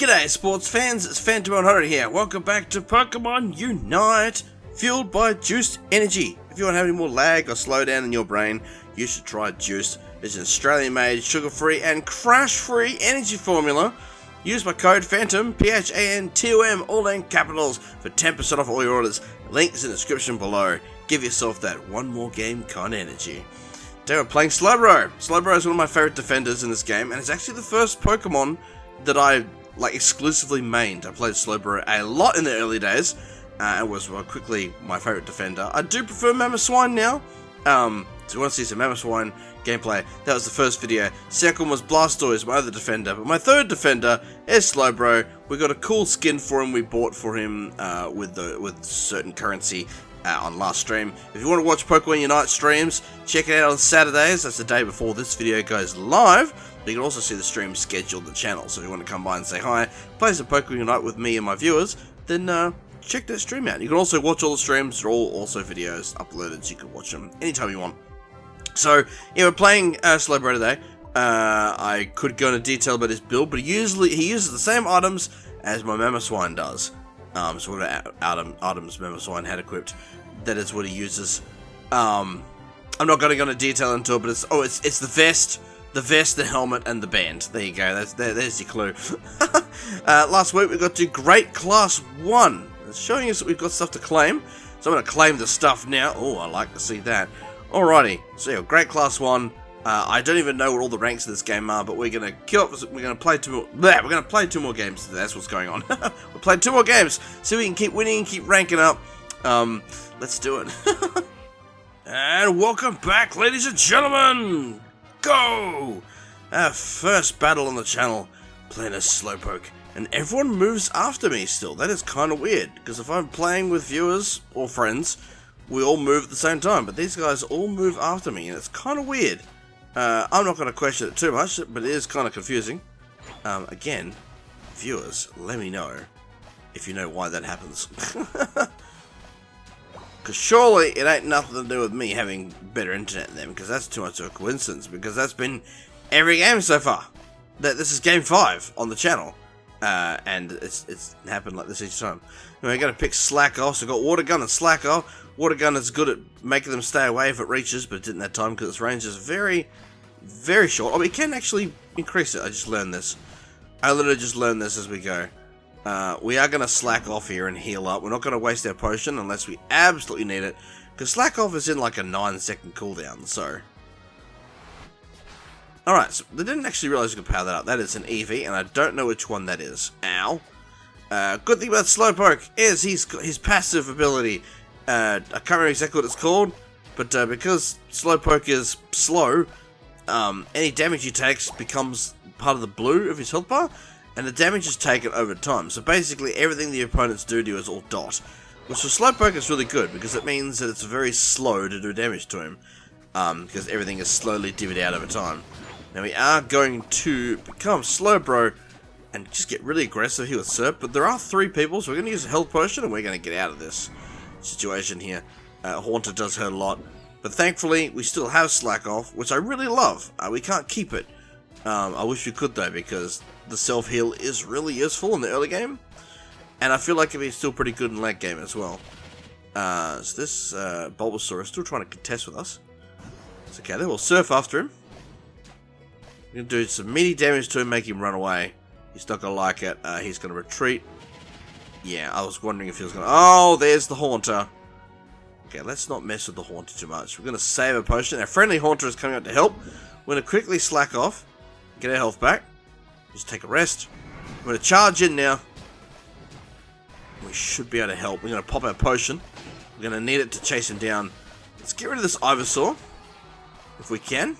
G'day sports fans, it's Phantom100 here. Welcome back to Pokemon Unite, fueled by Juiced Energy. If you want to have any more lag or slowdown in your brain, you should try Juiced. It's an Australian-made, sugar-free and crash-free energy formula. Use my code PHANTOM, P-H-A-N-T-O-M, all in capitals, for 10% off all your orders. Link is in the description below. Give yourself that one more game kind of energy. Today we're playing Slowbro. Slowbro is one of my favourite defenders in this game, and it's actually the first Pokemon that I exclusively mained. I played Slowbro a lot in the early days, and was quickly my favourite defender. I do prefer Mamoswine now. So you want to see some Mamoswine gameplay, that was the first video. Second was Blastoise, my other defender, but my third defender is Slowbro. We got a cool skin for him we bought for him with certain currency on last stream. If you want to watch Pokemon Unite streams, check it out on Saturdays. That's the day before this video goes live. You can also see the stream scheduled on the channel, so if you want to come by and say hi, play some Pokemon Unite with me and my viewers, then check that stream out. You can also watch all the streams. They're all also videos uploaded, so you can watch them anytime you want. So, yeah, we're playing Slowbro today. I could go into detail about his build, but he uses the same items as my Mamoswine does. So whatever items Mamoswine had equipped, that is what he uses. I'm not going to go into detail into it, but it's the vest. The vest, the helmet, and the band. There you go. There's your clue. Last week we got to Great Class 1. It's showing us that we've got stuff to claim. So I'm going to claim the stuff now. Oh, I like to see that. Alrighty. So yeah, Great Class 1. I don't even know what all the ranks of this game are, but we're going to kill up. We're going to play two more. We're going to play 2 more games today. That's what's going on. We'll play 2 more games so we can keep winning and keep ranking up. Let's do it. And welcome back, ladies and gentlemen. Go! Our first battle on the channel, playing as Slowpoke, and everyone moves after me still. That is kind of weird, because if I'm playing with viewers or friends, we all move at the same time, but these guys all move after me, and it's kind of weird. I'm not going to question it too much, but it is kind of confusing. Again, viewers, let me know if you know why that happens. Because surely it ain't nothing to do with me having better internet than them, because that's too much of a coincidence, because that's been every game so far. This is game 5 on the channel, and it's happened like this each time. Anyway, I'm going to pick Slack Off, so I've got Water Gun and Slack Off. Water Gun is good at making them stay away if it reaches, but it didn't that time because its range is very, very short. Oh, we can actually increase it. I just learned this. I literally just learned this as we go. We are going to slack off here and heal up. We're not going to waste our potion unless we absolutely need it. Because slack off is in like a 9-second cooldown, so. Alright, so they didn't actually realize you could power that up. That is an Eevee, and I don't know which one that is. Ow. Good thing about Slowpoke is his passive ability. I can't remember exactly what it's called, but because Slowpoke is slow, any damage he takes becomes part of the blue of his health bar. And the damage is taken over time. So basically everything the opponents do to you is all dot. Which for Slowpoke is really good, because it means that it's very slow to do damage to him. Because everything is slowly divvied out over time. Now we are going to become Slowbro and just get really aggressive here with Serp. But there are 3 people, so we're going to use a health potion and we're going to get out of this situation here. Haunter does hurt a lot. But thankfully we still have Slack Off, which I really love. We can't keep it. I wish we could though, because the self-heal is really useful in the early game, and I feel like it'd be still pretty good in late game as well. So this Bulbasaur is still trying to contest with us. It's okay, then we'll surf after him. We're going to do some meaty damage to him, make him run away. He's not going to like it. He's going to retreat. Yeah, I was wondering if he was going to... Oh, there's the Haunter. Okay, let's not mess with the Haunter too much. We're going to save a potion. Our friendly Haunter is coming out to help. We're going to quickly slack off, get our health back. Just take a rest. We're going to charge in now. We should be able to help. We're going to pop our potion. We're going to need it to chase him down. Let's get rid of this Ivysaur, if we can.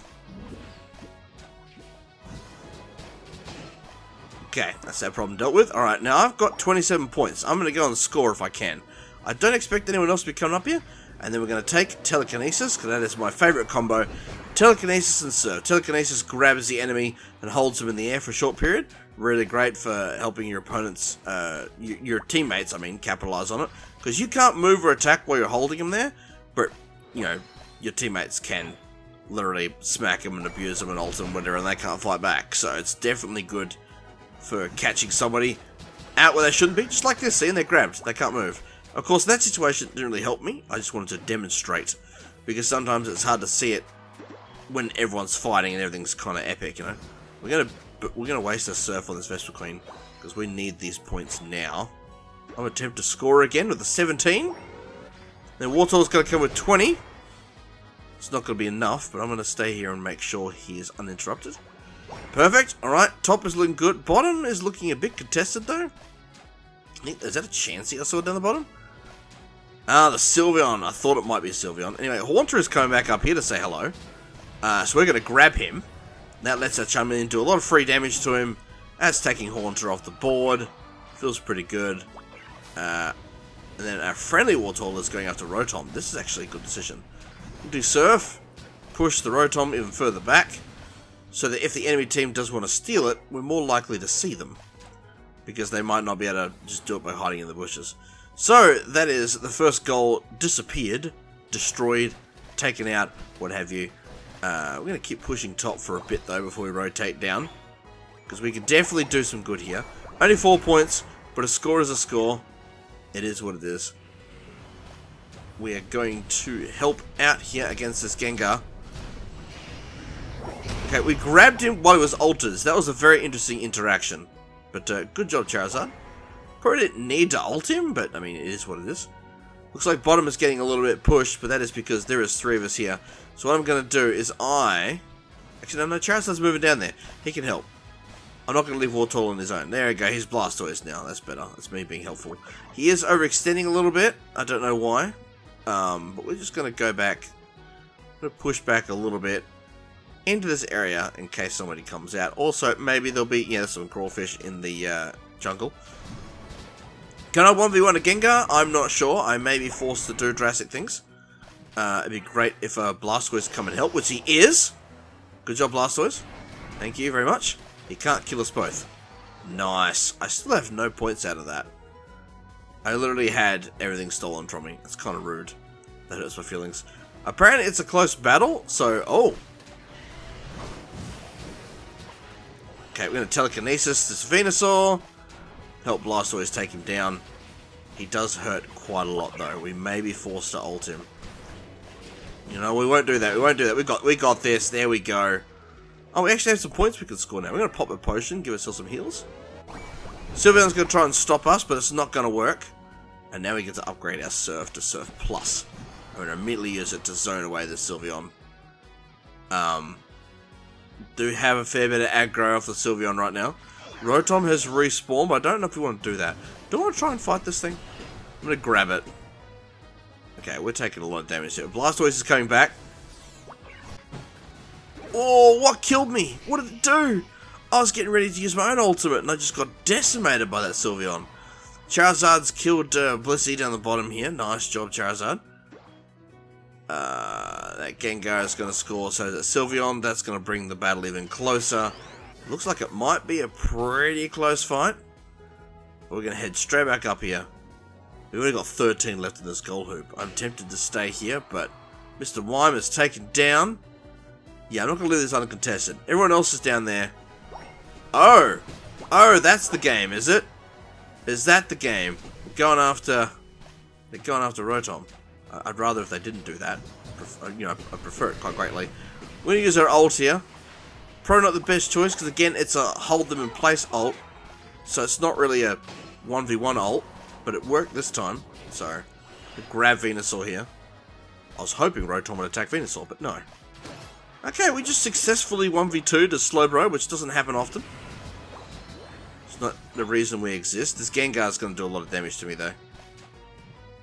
Okay, that's that problem dealt with. Alright, now I've got 27 points. I'm going to go and score if I can. I don't expect anyone else to be coming up here. And then we're going to take Telekinesis, because that is my favourite combo. Telekinesis and Surf. Telekinesis grabs the enemy and holds them in the air for a short period. Really great for helping your opponents, your teammates, I mean, capitalize on it. Because you can't move or attack while you're holding them there, but, you know, your teammates can literally smack them and abuse them and ult them, whatever, and they can't fight back. So it's definitely good for catching somebody out where they shouldn't be. Just like this, see, and they're grabbed. They can't move. Of course, that situation didn't really help me. I just wanted to demonstrate. Because sometimes it's hard to see it when everyone's fighting and everything's kind of epic, you know. We're gonna waste a surf on this Vesper Queen because we need these points now. I'm gonna attempt to score again with a 17. Then Wartor's gonna come with 20. It's not gonna be enough, but I'm gonna stay here and make sure he is uninterrupted. Perfect. All right, top is looking good. Bottom is looking a bit contested though. Is that a Chansey I saw down the bottom? Ah, the Sylveon. I thought it might be a Sylveon. Anyway, Haunter is coming back up here to say hello. So we're going to grab him. That lets our Charmeleon do a lot of free damage to him. That's taking Haunter off the board. Feels pretty good. And then our friendly Wartortle is going after Rotom. This is actually a good decision. We'll do Surf. Push the Rotom even further back. So that if the enemy team does want to steal it, we're more likely to see them. Because they might not be able to just do it by hiding in the bushes. So, that is the first goal disappeared, destroyed, taken out, what have you. We're going to keep pushing top for a bit though before we rotate down. Because we can definitely do some good here. Only 4 points, but a score is a score. It is what it is. We are going to help out here against this Gengar. Okay, we grabbed him while he was altered. That was a very interesting interaction. But good job, Charizard. Probably didn't need to ult him, but I mean, it is what it is. Looks like bottom is getting a little bit pushed, but that is because there is 3 of us here. So what I'm going to do is actually, no, Charizard's moving down there. He can help. I'm not going to leave Wartortle on his own. There we go, he's Blastoise now. That's better. That's me being helpful. He is overextending a little bit. I don't know why. But we're just going to go back. I'm going to push back a little bit into this area in case somebody comes out. Also, maybe there'll be, some crawfish in the jungle. Can I 1v1 a Gengar? I'm not sure. I may be forced to do drastic things. It'd be great if Blastoise come and help, which he is. Good job, Blastoise. Thank you very much. He can't kill us both. Nice. I still have no points out of that. I literally had everything stolen from me. It's kind of rude. That hurts my feelings. Apparently it's a close battle, so... Oh! Okay, we're going to telekinesis this Venusaur. Help Blastoise take him down. He does hurt quite a lot though. We may be forced to ult him. You know, we won't do that. We won't do that. We got this. There we go. Oh, we actually have some points we can score now. We're going to pop a potion, give ourselves some heals. Sylveon's going to try and stop us, but it's not going to work. And now we get to upgrade our Surf to Surf Plus. I'm going to immediately use it to zone away the Sylveon. Do have a fair bit of aggro off the Sylveon right now. Rotom has respawned, but I don't know if we want to do that. Do I want to try and fight this thing? I'm going to grab it. Okay, we're taking a lot of damage here. Blastoise is coming back. Oh, what killed me? What did it do? I was getting ready to use my own ultimate, and I just got decimated by that Sylveon. Charizard's killed Blissey down the bottom here. Nice job, Charizard. That Gengar is going to score, so that Sylveon, that's going to bring the battle even closer. Looks like it might be a pretty close fight. We're going to head straight back up here. We've only got 13 left in this goal hoop. I'm tempted to stay here, but Mr. Wyme is taken down. Yeah, I'm not going to leave this uncontested. Everyone else is down there. Oh! Oh, that's the game, is it? Is that the game? They're going after Rotom. I'd rather if they didn't do that. I prefer it quite greatly. We're going to use our ult here. Probably not the best choice, because again, it's a hold them in place ult. So it's not really a 1v1 ult, but it worked this time. So, we'll grab Venusaur here. I was hoping Rotom would attack Venusaur, but no. Okay, we just successfully 1v2 to Slowbro, which doesn't happen often. It's not the reason we exist. This Gengar's going to do a lot of damage to me, though.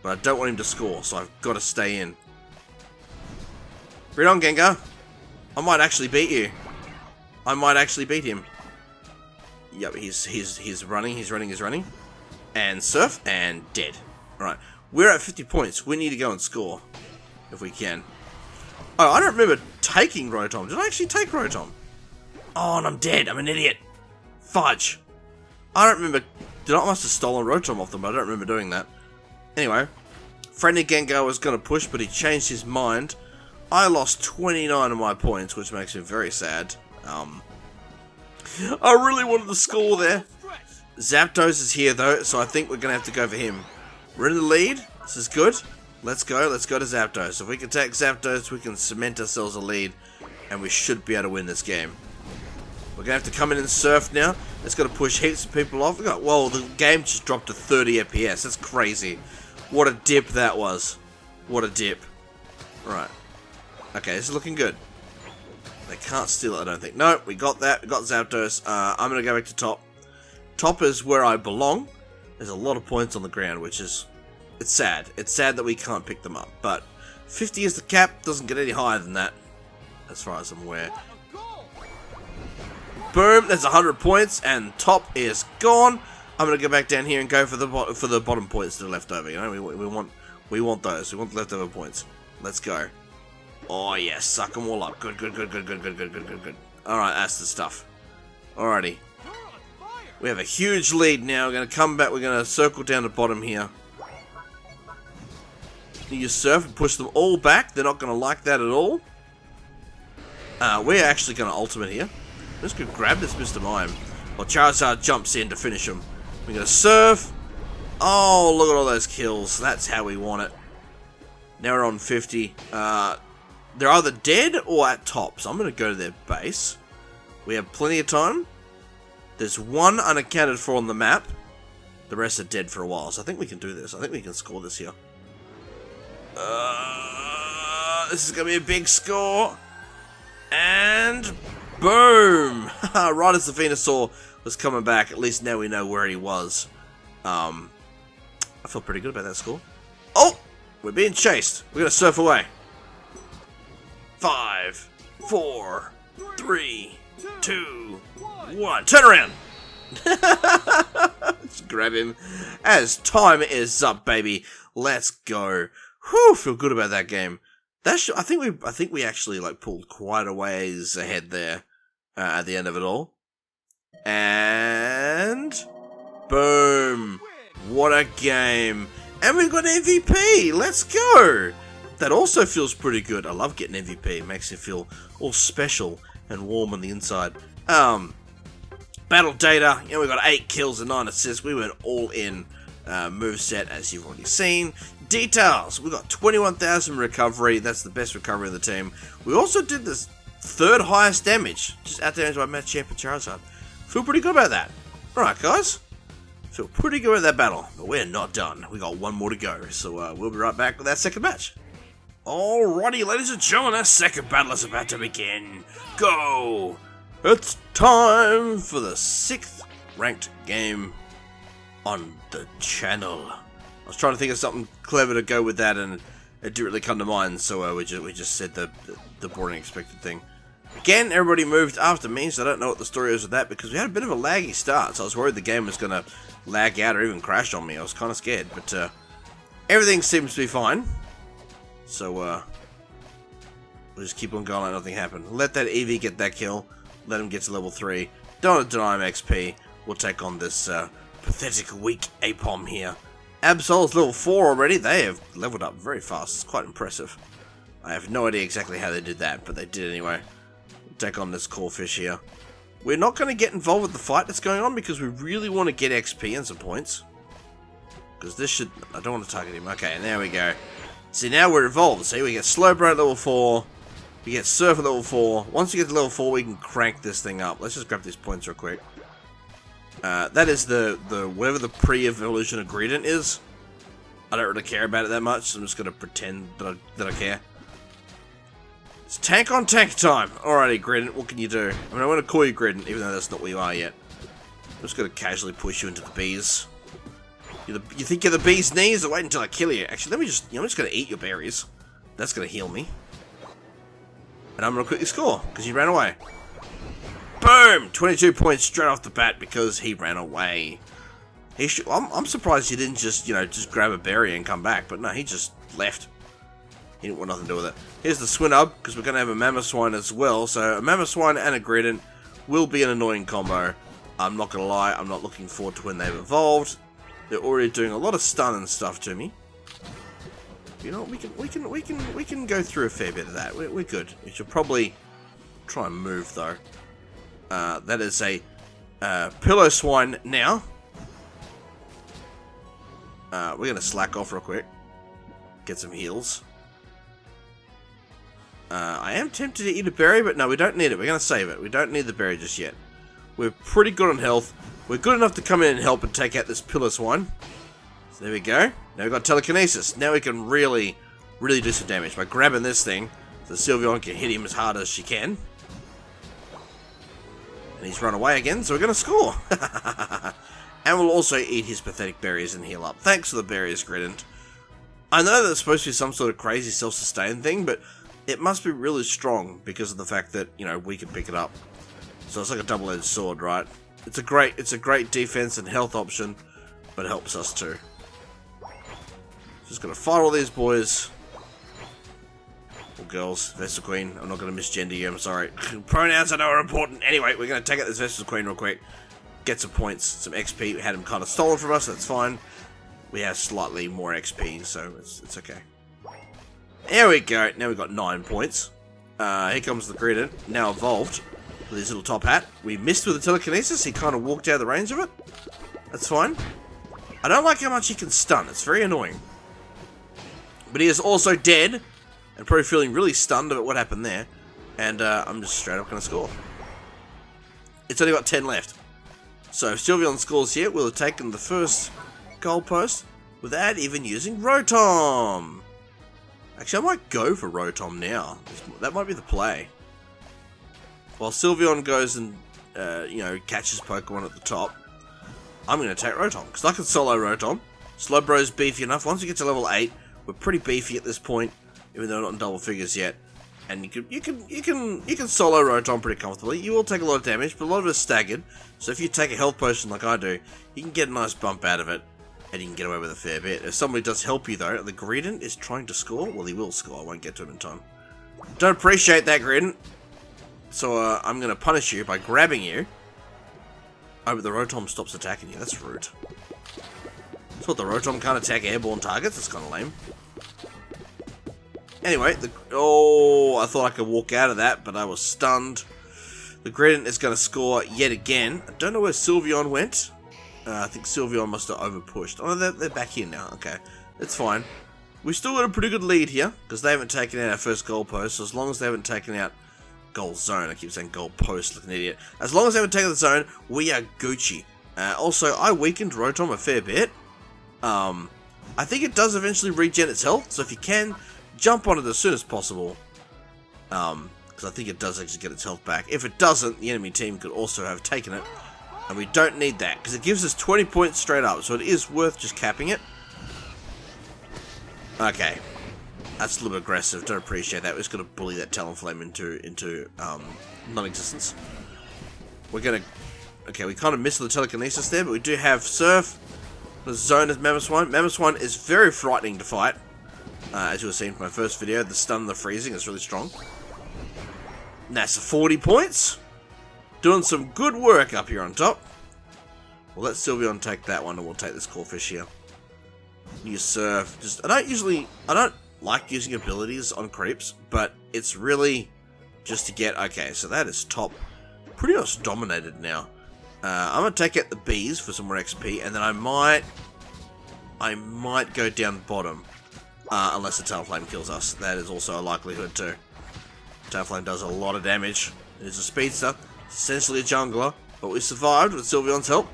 But I don't want him to score, so I've got to stay in. Bring on, Gengar. I might actually beat you. I might actually beat him. Yep, he's running. And Surf, and dead. Alright, we're at 50 points. We need to go and score. If we can. Oh, I don't remember taking Rotom. Did I actually take Rotom? Oh, and I'm dead. I'm an idiot. Fudge. I don't remember. I must have stolen Rotom off them, but I don't remember doing that. Anyway, friendly Gengar was going to push, but he changed his mind. I lost 29 of my points, which makes me very sad. I really wanted the score there. Zapdos is here though, so I think we're going to have to go for him. We're in the lead. This is good. Let's go to Zapdos. If we can take Zapdos, we can cement ourselves a lead, and we should be able to win this game. We're going to have to come in and surf now. It's going to push heaps of people off. Whoa, the game just dropped to 30 FPS. That's crazy. What a dip that was. What a dip. Right. Okay, this is looking good. They can't steal it, I don't think. No, we got that. We got Zapdos. I'm going to go back to top. Top is where I belong. There's a lot of points on the ground, which is... It's sad. It's sad that we can't pick them up. But 50 is the cap. Doesn't get any higher than that, as far as I'm aware. Boom, there's 100 points, and top is gone. I'm going to go back down here and go for the bottom points that are left over. You know, we want those. We want the leftover points. Let's go. Oh, yes, suck them all up. Good. Alright, that's the stuff. Alrighty. We have a huge lead now. We're going to come back. We're going to circle down the bottom here. You surf and push them all back. They're not going to like that at all. We're actually going to ultimate here. Let's go grab this Mr. Mime. Well, Charizard jumps in to finish him. We're going to surf. Oh, look at all those kills. That's how we want it. Now we're on 50. They're either dead or at top. So I'm going to go to their base. We have plenty of time. There's one unaccounted for on the map. The rest are dead for a while. So I think we can do this. I think we can score this here. This is going to be a big score. And boom! Right as the Venusaur was coming back, at least now we know where he was. I feel pretty good about that score. Oh! We're being chased. We're going to surf away. 5, 4, 3, 2, 1. Turn around! Let's grab him. As time is up, baby. Let's go. Whew, feel good about that game. I think we actually like pulled quite a ways ahead there at the end of it all. And boom! What a game! And we've got MVP. Let's go! That also feels pretty good. I love getting MVP. It makes you feel all special and warm on the inside. Battle data. You know, we got 8 kills and 9 assists. We went all in. Moveset, as you've already seen. Details. We got 21,000 recovery. That's the best recovery of the team. We also did this 3rd highest damage. Just out damage by match champion Charizard. Feel pretty good about that. Alright, guys. Feel pretty good about that battle. But we're not done. We got one more to go. So we'll be right back with that second match. Alrighty, ladies and gentlemen, our second battle is about to begin. Go! It's time for the 6th ranked game on the channel. I was trying to think of something clever to go with that, and it didn't really come to mind, so we just said the boring expected thing. Again, everybody moved after me, so I don't know what the story is with that, because we had a bit of a laggy start, so I was worried the game was going to lag out or even crash on me. I was kind of scared, but everything seems to be fine. So we'll just keep on going like nothing happened. Let that Eevee get that kill. Let him get to level 3. Don't want to deny him XP. We'll take on this pathetic weak Apom here. Absol's level 4 already. They have leveled up very fast. It's quite impressive. I have no idea exactly how they did that, but they did anyway. We'll take on this Corphish here. We're not going to get involved with the fight that's going on because we really want to get XP and some points. Because this should... I don't want to target him. Okay, there we go. See, now we're involved. See, we get Slowbro at level 4. We get Surf at level 4. Once we get to level 4, we can crank this thing up. Let's just grab these points real quick. That is the whatever the pre-evolution ingredient is. I don't really care about it that much, so I'm just going to pretend that I care. It's tank on tank time. Alrighty, Grident, what can you do? I mean, I want to call you Grident, even though that's not what you are yet. I'm just going to casually push you into the bees. You think you're the bee's knees? Or wait until I kill you. Actually, I'm just going to eat your berries. That's going to heal me. And I'm going to quickly score, because you ran away. Boom! 22 points straight off the bat because he ran away. I'm surprised he didn't just, just grab a berry and come back. But no, he just left. He didn't want nothing to do with it. Here's the Swinub, because we're going to have a Mamoswine as well. So a Mamoswine and a Grident will be an annoying combo. I'm not going to lie, I'm not looking forward to when they've evolved. They're already doing a lot of stun and stuff to me. You know, we can go through a fair bit of that. We're good. We should probably try and move though. That is a pillow swine now. We're going to slack off real quick. Get some heals. I am tempted to eat a berry, but no, we don't need it. We're going to save it. We don't need the berry just yet. We're pretty good on health. We're good enough to come in and help and take out this pillar swine. So there we go. Now we've got telekinesis. Now we can really do some damage by grabbing this thing so Sylveon can hit him as hard as she can. And he's run away again, so we're going to score. And we'll also eat his pathetic berries and heal up. Thanks for the berries, Grident. I know that it's supposed to be some sort of crazy self-sustained thing, but it must be really strong because of the fact that, you know, we can pick it up. So it's like a double-edged sword, right? It's a great defense and health option, but it helps us too. Just gonna fight all these boys. Or girls. Vestal Queen. I'm not gonna misgender you, I'm sorry. Pronouns I know are important. Anyway, we're gonna take out this Vestal Queen real quick. Get some points, some XP. We had him kind of stolen from us, that's fine. We have slightly more XP, so it's okay. There we go. Now we've got 9 points. Here comes the Grident, now evolved. With his little top hat. We missed with the telekinesis. He kind of walked out of the range of it. That's fine. I don't like how much he can stun. It's very annoying. But he is also dead. And probably feeling really stunned about what happened there. And I'm just straight up going to score. It's only got 10 left. So if Sylveon scores here, we'll have taken the first goalpost without even using Rotom. Actually, I might go for Rotom now. That might be the play. While Sylveon goes and, you know, catches Pokemon at the top, I'm going to take Rotom, because I can solo Rotom. Slowbro's beefy enough. Once we get to level 8, we're pretty beefy at this point, even though we're not in double figures yet. And you can solo Rotom pretty comfortably. You will take a lot of damage, but a lot of it is staggered. So if you take a health potion like I do, you can get a nice bump out of it, and you can get away with a fair bit. If somebody does help you though, the Grident is trying to score. Well, he will score. I won't get to him in time. Don't appreciate that, Grident. So I'm going to punish you by grabbing you. Oh, but the Rotom stops attacking you. That's rude. So what, the Rotom can't attack airborne targets? That's kind of lame. Anyway, I thought I could walk out of that, but I was stunned. The Grident is going to score yet again. I don't know where Sylveon went. I think Sylveon must have overpushed. Oh, they're back here now. Okay, it's fine. We've still got a pretty good lead here, because they haven't taken out our first goalpost. So as long as they haven't taken out goal zone. I keep saying goal post like an idiot. As long as they haven't taken the zone, we are Gucci. Also, I weakened Rotom a fair bit. I think it does eventually regen its health, so if you can, jump on it as soon as possible. Because I think it does actually get its health back. If it doesn't, the enemy team could also have taken it. And we don't need that, because it gives us 20 points straight up, so it is worth just capping it. Okay. That's a little bit aggressive. Don't appreciate that. We're just going to bully that Talonflame into non-existence. We're going to... Okay, we kind of missed the telekinesis there, but we do have Surf. The zone is Mamoswine. Mamoswine is very frightening to fight. As you were seeing from my first video, the stun and the freezing is really strong. And that's 40 points. Doing some good work up here on top. We'll let Sylveon take that one, and we'll take this Corphish here. Use Surf. I don't like using abilities on creeps, but it's really just to get... Okay, so that is top. Pretty much dominated now. I'm going to take out the bees for some more XP, and then I might go down bottom. Unless the Talonflame kills us. That is also a likelihood too. Talonflame does a lot of damage. It is a speedster. It's essentially a jungler, but we survived with Sylveon's help.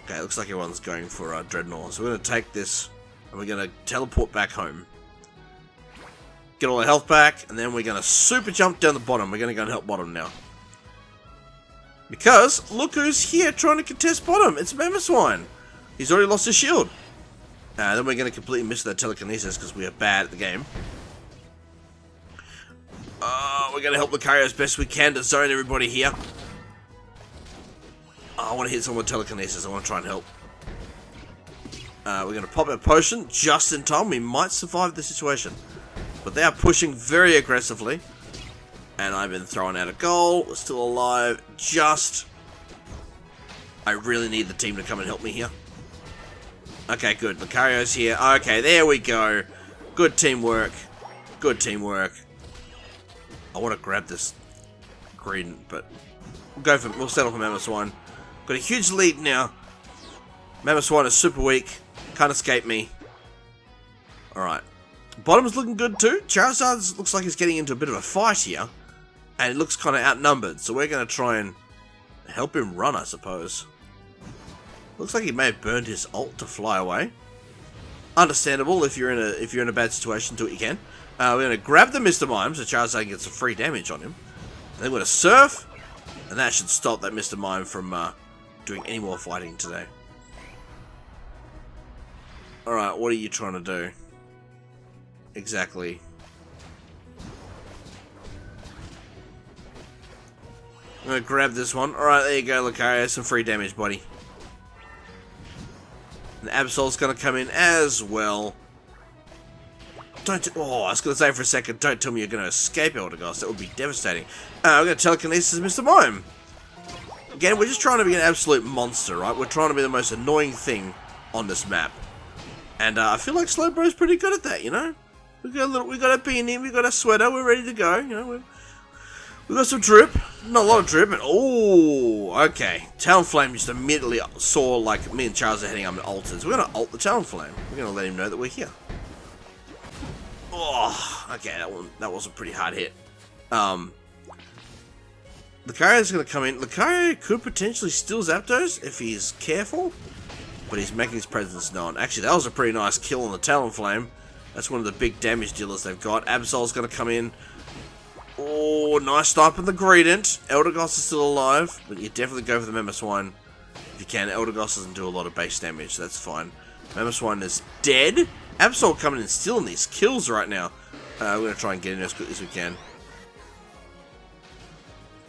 Okay, looks like everyone's going for Dreadnought. So we're going to take this, and we're going to teleport back home. Get all our health back, and then we're going to super jump down the bottom. We're going to go and help bottom now. Because, look who's here trying to contest bottom. It's Mamoswine. He's already lost his shield. Then we're going to completely miss that telekinesis because we are bad at the game. We're going to help Lucario as best we can to zone everybody here. I want to hit someone with telekinesis. I want to try and help. We're going to pop our potion just in time. We might survive the situation. But they are pushing very aggressively. And I've been thrown out a goal. We're still alive. I really need the team to come and help me here. Okay, good. Lucario's here. Okay, there we go. Good teamwork. Good teamwork. I want to grab this Greedent, but we'll settle for Mamoswine. Got a huge lead now. Mamoswine is super weak. Can't escape me. Alright. Bottom's looking good too. Charizard looks like he's getting into a bit of a fight here. And it looks kind of outnumbered. So we're going to try and help him run, I suppose. Looks like he may have burned his ult to fly away. Understandable if you're in a bad situation, do what you can. We're going to grab the Mr. Mime so Charizard gets some free damage on him. And then we're going to Surf. And that should stop that Mr. Mime from doing any more fighting today. Alright, what are you trying to do? Exactly. I'm going to grab this one. Alright, there you go, Lucario. Some free damage, buddy. And Absol's going to come in as well. Oh, I was going to say for a second, don't tell me you're going to escape Eldegoss. That would be devastating. We're going to telekinesis Mr. Mime. Again, we're just trying to be an absolute monster, right? We're trying to be the most annoying thing on this map. And I feel like Slowbro's pretty good at that, you know? We got a beanie, we got a sweater, we're ready to go, you know? We got some drip. Not a lot of drip, but oh, okay. Talonflame just immediately saw like me and Charles are heading up in alters. We're gonna ult the Talonflame. We're gonna let him know that we're here. Oh, okay, that was a pretty hard hit. Lucario's gonna come in. Lucario could potentially steal Zapdos if he's careful, but he's making his presence known. Actually, that was a pretty nice kill on the Talonflame. That's one of the big damage dealers they've got. Absol's gonna come in. Oh, nice stop on the Greedent. Eldegoss is still alive, but you definitely go for the Mamoswine if you can. Eldegoss doesn't do a lot of base damage, so that's fine. Mamoswine is dead. Absol coming in stealing these kills right now. We're going to try and get in as quickly as we can.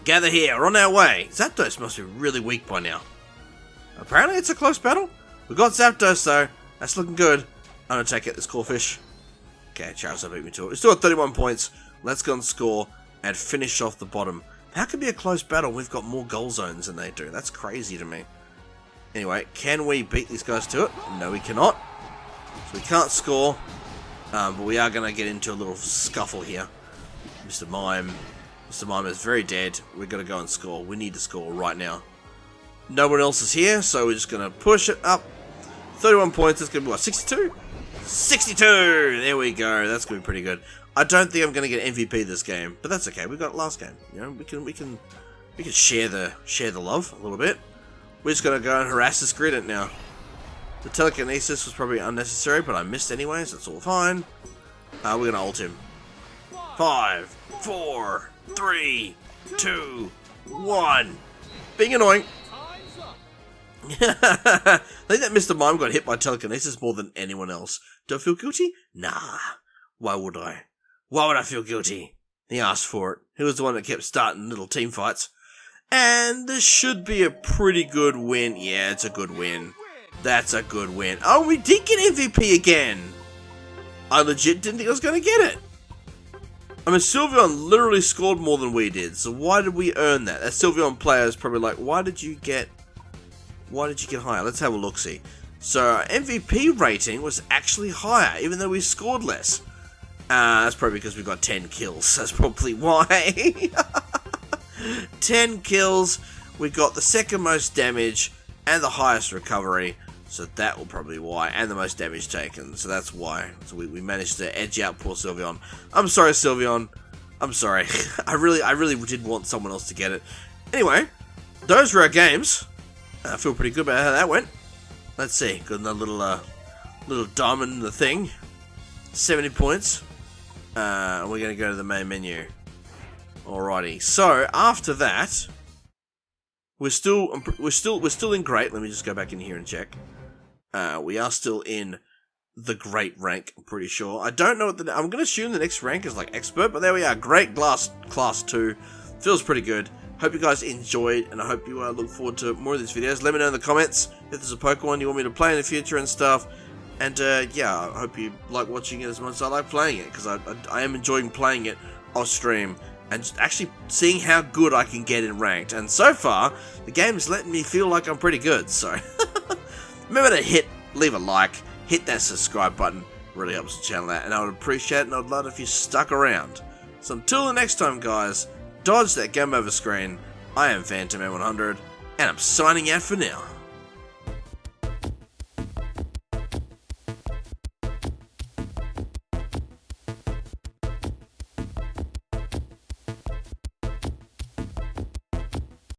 Gather here, we're on our way. Zapdos must be really weak by now. Apparently it's a close battle. We got Zapdos though. That's looking good. I'm going to take it, this Corphish. Okay, Charizard beat me to it. We still got 31 points. Let's go and score and finish off the bottom. How can it be a close battle? We've got more goal zones than they do. That's crazy to me. Anyway, can we beat these guys to it? No, we cannot. So we can't score. But we are going to get into a little scuffle here. Mr. Mime. Mr. Mime is very dead. We're going to go and score. We need to score right now. No one else is here, so we're just going to push it up. 31 points. That's going to be what, 62? 62! There we go. That's going to be pretty good. I don't think I'm going to get MVP this game, but that's okay. We got last game. You know, we can share the love a little bit. We're just going to go and harass this Greedent now. The telekinesis was probably unnecessary, but I missed anyway, so it's all fine. We're going to ult him. 5, 4, 3, 2, 1. Being annoying. I think that Mr. Mime got hit by telekinesis more than anyone else. Do I feel guilty? Nah. Why would I? Why would I feel guilty? He asked for it. He was the one that kept starting little team fights. And this should be a pretty good win. Yeah, it's a good win. That's a good win. Oh, we did get MVP again. I legit didn't think I was going to get it. I mean, Sylveon literally scored more than we did. So why did we earn that? That Sylveon player is probably like, why did you get higher? Let's have a look-see. So our MVP rating was actually higher, even though we scored less. That's probably because we got 10 kills. That's probably why. 10 kills. We got the second most damage and the highest recovery. So that will probably be why. And the most damage taken. So that's why. So we managed to edge out poor Sylveon. I'm sorry, Sylveon. I'm sorry. I really did want someone else to get it. Anyway, those were our games. I feel pretty good about how that went. Let's see. Got another little diamond in the thing. 70 points. We're going to go to the main menu. Alrighty. So after that, we're still in great. Let me just go back in here and check. We are still in the great rank. I'm pretty sure. I don't know what I'm going to assume the next rank is like expert, but there we are. Great class 2. Feels pretty good. Hope you guys enjoyed, and I hope you look forward to more of these videos. Let me know in the comments if there's a Pokemon you want me to play in the future and stuff. And yeah, I hope you like watching it as much as I like playing it, because I am enjoying playing it off stream and just actually seeing how good I can get in ranked. And so far, the game is letting me feel like I'm pretty good. So remember to leave a like, hit that subscribe button. Really helps the channel out, and I would appreciate it, and I'd love it if you stuck around. So until the next time, guys, dodge that game over screen. I am Phantom 100, and I'm signing out for now.